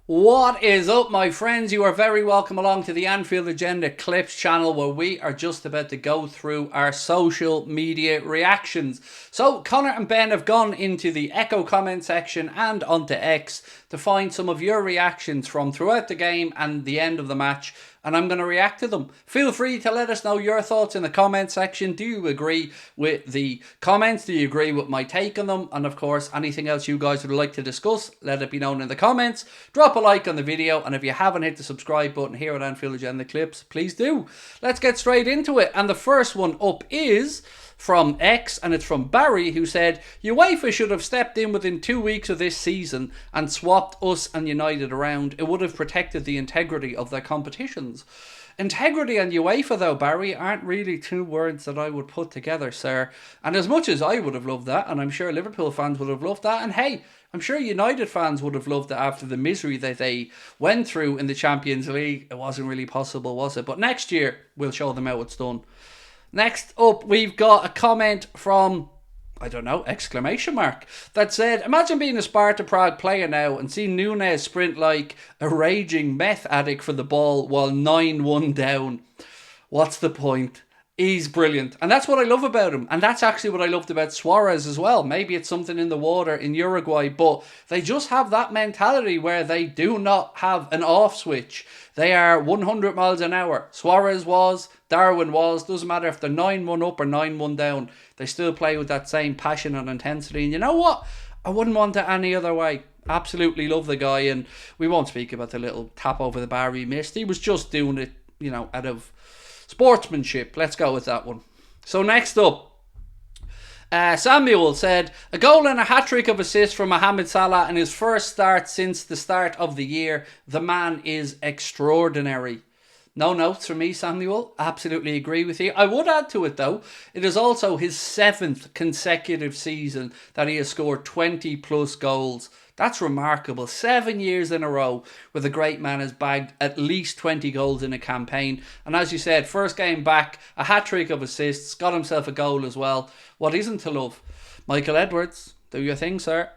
What is up, my friends? You are very welcome along to the Anfield Agenda Clips channel, where we are just about to go through our social media reactions. So Connor and Ben have gone into the Echo comment section and onto X to find some of your reactions from throughout the game and the end of the match, and I'm going to react to them. Feel free to let us know your thoughts in the comment section. Do you agree with the comments? Do you agree with my take on them? And of course, anything else you guys would like to discuss, let it be known in the comments. Drop a like on the video, and if you haven't hit the subscribe button here at Anfield Agenda Clips, please do. Let's get straight into it. And the first one up is from X, and it's from Barry, who said, UEFA should have stepped in within 2 weeks of this season and swapped us and United around. It would have protected the integrity of their competitions. Integrity and UEFA, though, Barry, aren't really two words that I would put together, sir. And as much as I would have loved that, and I'm sure Liverpool fans would have loved that, and hey, I'm sure United fans would have loved it after the misery that they went through in the Champions League. It wasn't really possible, was it? But next year, we'll show them how it's done. Next up, we've got a comment from, I don't know, exclamation mark, that said, imagine being a Sparta Prague player now and seeing Nunez sprint like a raging meth addict for the ball while 9-1 down. What's the point? He's brilliant. And that's what I love about him. And that's actually what I loved about Suarez as well. Maybe it's something in the water in Uruguay, but they just have that mentality where they do not have an off switch. They are 100 miles an hour. Suarez was, Darwin was. Doesn't matter if they're 9-1 up or 9-1 down. They still play with that same passion and intensity. And you know what? I wouldn't want it any other way. Absolutely love the guy. And we won't speak about the little tap over the bar he missed. He was just doing it, out of sportsmanship. Let's go with that one. So next up, Samuel said, a goal and a hat-trick of assists from Mohamed Salah in his first start since the start of the year. The man is extraordinary. No notes from me, Samuel. Absolutely agree with you. I would add to it, though, it is also his 7th consecutive season that he has scored 20 plus goals. That's remarkable. 7 years in a row where the great man has bagged at least 20 goals in a campaign. And as you said, first game back, a hat-trick of assists, got himself a goal as well. What isn't to love? Michael Edwards, do your thing, sir.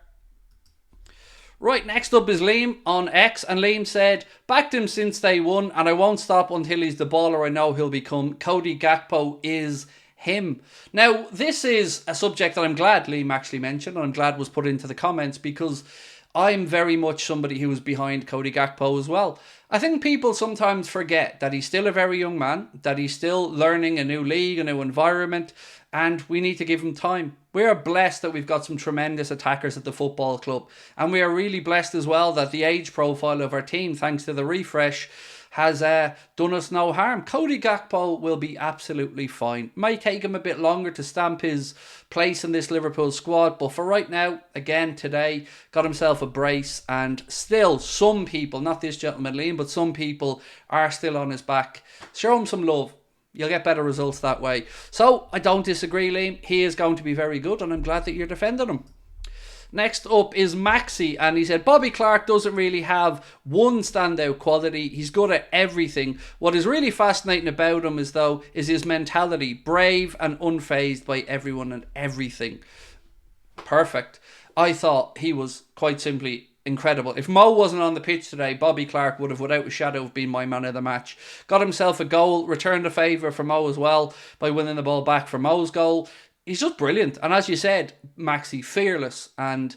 Right, next up is Liam on X, and Liam said, backed him since day one, and I won't stop until he's the baller I know he'll become. Cody Gakpo is him. Now, this is a subject that I'm glad Liam actually mentioned, and I'm glad was put into the comments, because I'm very much somebody who is behind Cody Gakpo as well. I think people sometimes forget that he's still a very young man, that he's still learning a new league, a new environment, and we need to give him time. We are blessed that we've got some tremendous attackers at the football club, and we are really blessed as well that the age profile of our team, thanks to the refresh, has done us no harm. Cody Gakpo will be absolutely fine. Might take him a bit longer to stamp his place in this Liverpool squad, but for right now, again today, got himself a brace, and still some people, not this gentleman Liam, but some people are still on his back. Show him some love. You'll get better results that way. So, I don't disagree, Liam. He is going to be very good, and I'm glad that you're defending him. Next up is Maxi, and he said, Bobby Clark doesn't really have one standout quality. He's good at everything. What is really fascinating about him is his mentality. Brave and unfazed by everyone and everything. Perfect. I thought he was quite simply incredible. If Mo wasn't on the pitch today, Bobby Clark would have, without a shadow of being my man of the match. Got himself a goal, returned a favour for Mo as well by winning the ball back for Mo's goal. He's just brilliant. And as you said, Maxi, fearless, and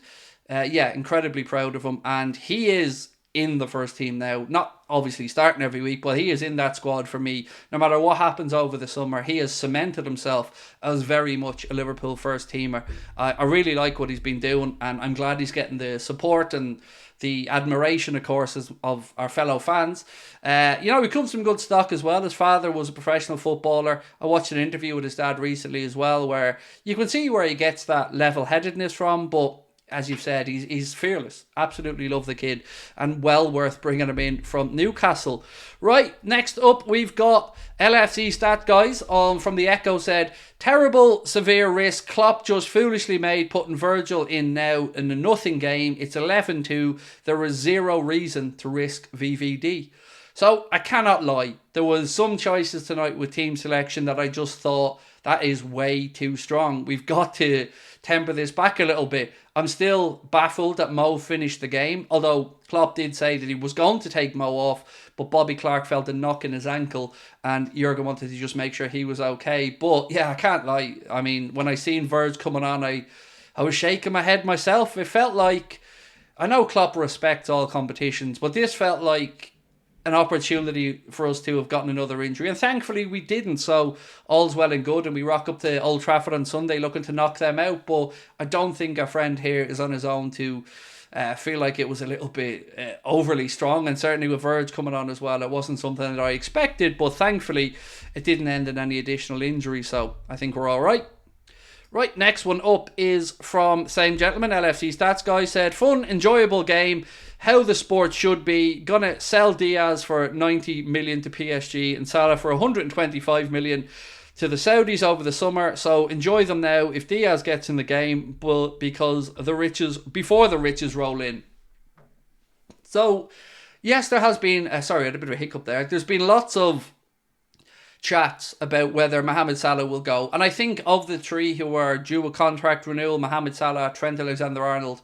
incredibly proud of him. And he is in the first team now. Not obviously starting every week, but he is in that squad for me. No matter what happens over the summer, he has cemented himself as very much a Liverpool first teamer. I really like what he's been doing, and I'm glad he's getting the support and the admiration, of course, of our fellow fans. He comes from good stock as well. His father was a professional footballer. I watched an interview with his dad recently as well, where you can see where he gets that level-headedness from, but as you've said, he's fearless. Absolutely love the kid, and well worth bringing him in from Newcastle. Right, next up we've got LFC Stat Guys from the Echo said, terrible, severe risk. Klopp just foolishly made putting Virgil in now in a nothing game. It's 11-2. There is zero reason to risk VVD. So I cannot lie. There was some choices tonight with team selection that I just thought that is way too strong. We've got to temper this back a little bit. I'm still baffled that Mo finished the game, although Klopp did say that he was going to take Mo off, but Bobby Clark felt a knock in his ankle and Jurgen wanted to just make sure he was okay. But yeah, I can't lie. I mean, when I seen Verge coming on, I was shaking my head myself. It felt like, I know Klopp respects all competitions, but this felt like an opportunity for us to have gotten another injury, and thankfully we didn't, so all's well and good, and we rock up to Old Trafford on Sunday looking to knock them out. But I don't think our friend here is on his own to feel like it was a little bit overly strong, and certainly with Verge coming on as well, it wasn't something that I expected, but thankfully it didn't end in any additional injury, so I think we're alright. Right, next one up is from same gentleman, LFC Stats Guy, said, fun, enjoyable game, how the sport should be, gonna sell Diaz for 90 million to PSG and Salah for 125 million to the Saudis over the summer, so enjoy them now if Diaz gets in the game, but because before the riches roll in. So, yes, there has been, sorry, I had a bit of a hiccup there, there's been lots of chats about whether Mohamed Salah will go. And I think of the three who are due a contract renewal, Mohamed Salah, Trent Alexander-Arnold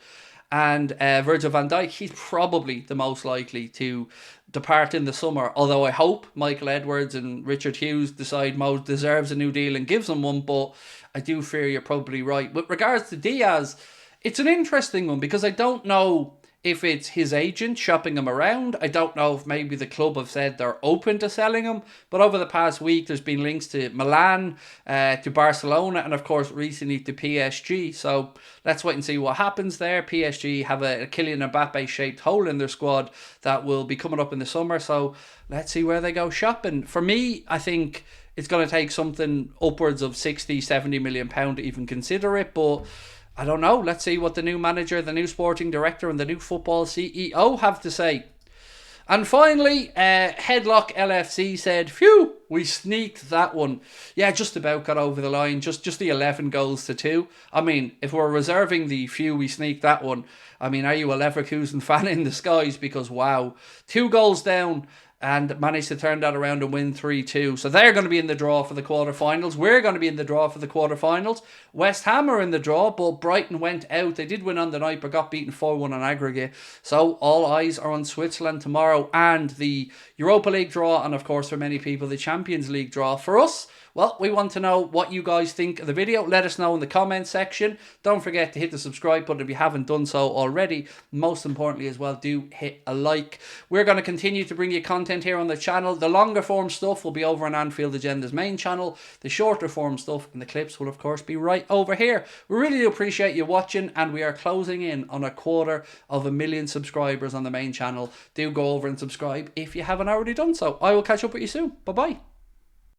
and Virgil van Dijk, he's probably the most likely to depart in the summer. Although I hope Michael Edwards and Richard Hughes decide Mo deserves a new deal and gives him one, but I do fear you're probably right. With regards to Diaz, it's an interesting one because I don't know if it's his agent shopping him around. I don't know if maybe the club have said they're open to selling him. But over the past week, there's been links to Milan, to Barcelona, and of course recently to PSG. So let's wait and see what happens there. PSG have a Kylian Mbappe-shaped hole in their squad that will be coming up in the summer. So let's see where they go shopping. For me, I think it's going to take something upwards of 60, 70 million pound to even consider it. But I don't know. Let's see what the new manager, the new sporting director and the new football CEO have to say. And finally, Headlock LFC said, phew, we sneaked that one. Yeah, just about got over the line. Just the 11 goals to 2. I mean, if we're reserving the phew, we sneaked that one, I mean, are you a Leverkusen fan in disguise? Because wow, 2 goals down and managed to turn that around and win 3-2. So they're going to be in the draw for the quarterfinals. We're going to be in the draw for the quarterfinals. West Ham are in the draw, but Brighton went out. They did win on the night, but got beaten 4-1 on aggregate. So all eyes are on Switzerland tomorrow and the Europa League draw, and of course for many people the Champions League draw. For us, well, we want to know what you guys think of the video. Let us know in the comment section. Don't forget to hit the subscribe button if you haven't done so already. Most importantly as well, do hit a like. We're going to continue to bring you content here on the channel. The longer form stuff will be over on Anfield Agenda's main channel. The shorter form stuff and the clips will of course be right over here. We really do appreciate you watching, and we are closing in on 250,000 subscribers on the main channel. Do go over and subscribe if you haven't already done so. I will catch up with you soon. Bye bye.